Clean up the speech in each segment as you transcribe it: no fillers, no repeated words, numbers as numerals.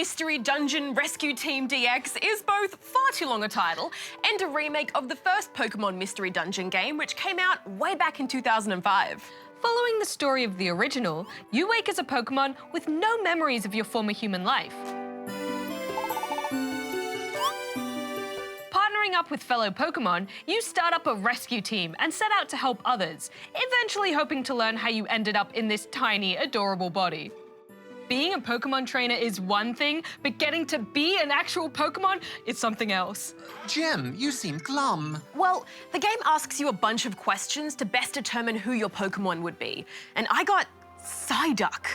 Mystery Dungeon Rescue Team DX is both far too long a title and a remake of the first Pokemon Mystery Dungeon game, which came out way back in 2005. Following the story of the original, you wake as a Pokemon with no memories of your former human life. Partnering up with fellow Pokemon, you start up a rescue team and set out to help others, eventually hoping to learn how you ended up in this tiny, adorable body. Being a Pokemon trainer is one thing, but getting to be an actual Pokemon is something else. Jem, you seem glum. Well, the game asks you a bunch of questions to best determine who your Pokemon would be, and I got Psyduck.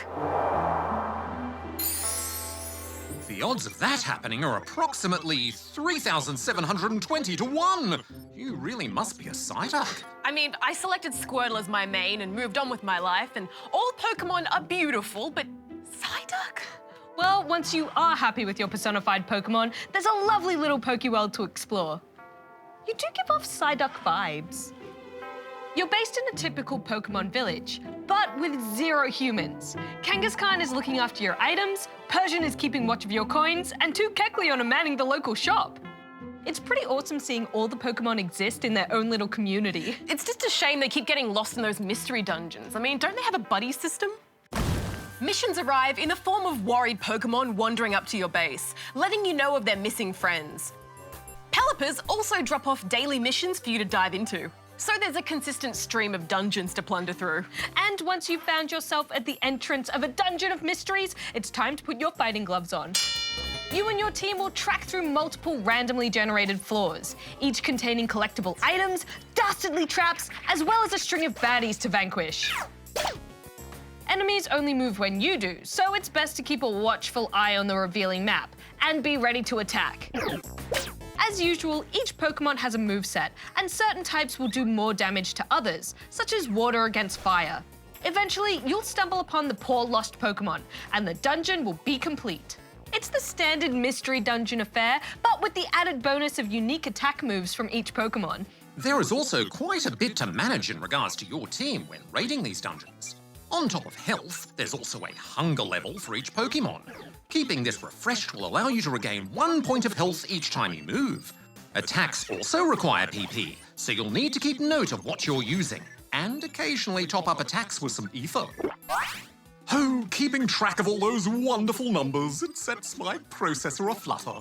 The odds of that happening are approximately 3,720 to 1. You really must be a Psyduck. I mean, I selected Squirtle as my main and moved on with my life, and all Pokemon are beautiful, but Psyduck? Well, once you are happy with your personified Pokemon, there's a lovely little Pokeworld to explore. You do give off Psyduck vibes. You're based in a typical Pokemon village, but with 0 humans. Kangaskhan is looking after your items, Persian is keeping watch of your coins, and 2 Kecleon are manning the local shop. It's pretty awesome seeing all the Pokemon exist in their own little community. It's just a shame they keep getting lost in those mystery dungeons. I mean, don't they have a buddy system? Missions arrive in the form of worried Pokemon wandering up to your base, letting you know of their missing friends. Pelipers also drop off daily missions for you to dive into. So there's a consistent stream of dungeons to plunder through. And once you've found yourself at the entrance of a dungeon of mysteries, it's time to put your fighting gloves on. You and your team will track through multiple randomly generated floors, each containing collectible items, dastardly traps, as well as a string of baddies to vanquish. Enemies only move when you do, so it's best to keep a watchful eye on the revealing map and be ready to attack. As usual, each Pokemon has a moveset, and certain types will do more damage to others, such as water against fire. Eventually, you'll stumble upon the poor lost Pokemon, and the dungeon will be complete. It's the standard mystery dungeon affair, but with the added bonus of unique attack moves from each Pokemon. There is also quite a bit to manage in regards to your team when raiding these dungeons. On top of health, there's also a hunger level for each Pokemon. Keeping this refreshed will allow you to regain 1 point of health each time you move. Attacks also require PP, so you'll need to keep note of what you're using, and occasionally top up attacks with some ether. Oh, keeping track of all those wonderful numbers, it sets my processor aflutter.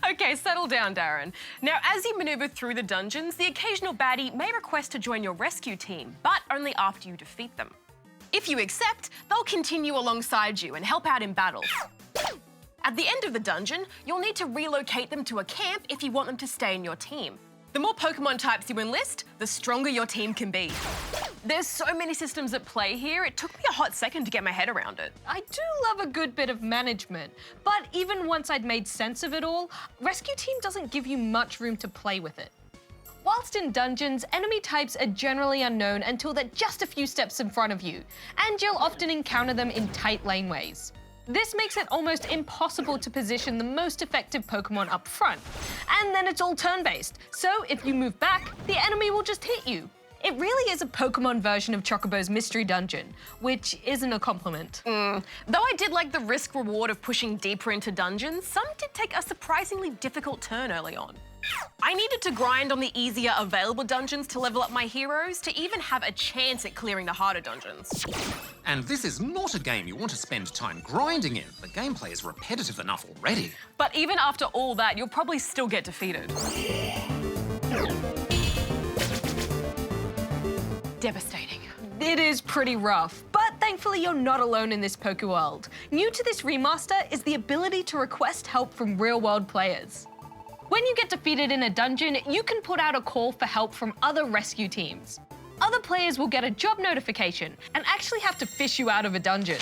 Okay, settle down, Darren. Now, as you maneuver through the dungeons, the occasional baddie may request to join your rescue team, but only after you defeat them. If you accept, they'll continue alongside you and help out in battle. At the end of the dungeon, you'll need to relocate them to a camp if you want them to stay in your team. The more Pokemon types you enlist, the stronger your team can be. There's so many systems at play here, it took me a hot second to get my head around it. I do love a good bit of management, but even once I'd made sense of it all, Rescue Team doesn't give you much room to play with it. Whilst in dungeons, enemy types are generally unknown until they're just a few steps in front of you, and you'll often encounter them in tight laneways. This makes it almost impossible to position the most effective Pokemon up front, and then it's all turn-based, so if you move back, the enemy will just hit you. It really is a Pokemon version of Chocobo's Mystery Dungeon, which isn't a compliment. Though I did like the risk-reward of pushing deeper into dungeons, some did take a surprisingly difficult turn early on. I needed to grind on the easier available dungeons to level up my heroes to even have a chance at clearing the harder dungeons. And this is not a game you want to spend time grinding in. The gameplay is repetitive enough already. But even after all that, you'll probably still get defeated. Devastating. It is pretty rough, but thankfully you're not alone in this Pokeworld. New to this remaster is the ability to request help from real-world players. When you get defeated in a dungeon, you can put out a call for help from other rescue teams. Other players will get a job notification and actually have to fish you out of a dungeon.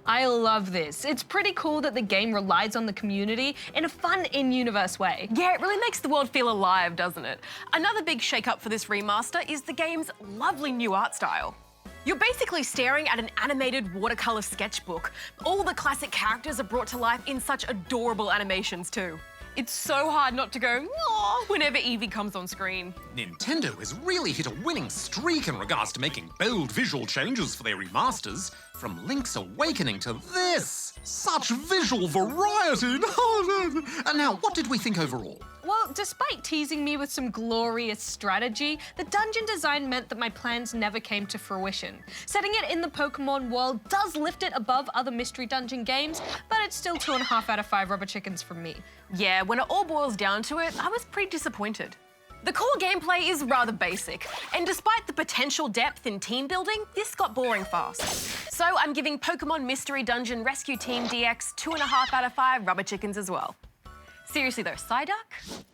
I love this. It's pretty cool that the game relies on the community in a fun, in-universe way. Yeah, it really makes the world feel alive, doesn't it? Another big shake-up for this remaster is the game's lovely new art style. You're basically staring at an animated watercolor sketchbook. All the classic characters are brought to life in such adorable animations too. It's so hard not to go, "Aw," whenever Eevee comes on screen. Nintendo has really hit a winning streak in regards to making bold visual changes for their remasters. from Link's Awakening to this. Such visual variety. And now, what did we think overall? Well, despite teasing me with some glorious strategy, the dungeon design meant that my plans never came to fruition. Setting it in the Pokemon world does lift it above other mystery dungeon games, but it's still 2.5 out of 5 rubber chickens from me. Yeah, when it all boils down to it, I was pretty disappointed. The core gameplay is rather basic, and despite the potential depth in team building, this got boring fast. So I'm giving Pokemon Mystery Dungeon Rescue Team DX 2.5 out of 5 rubber chickens as well. Seriously though, Psyduck?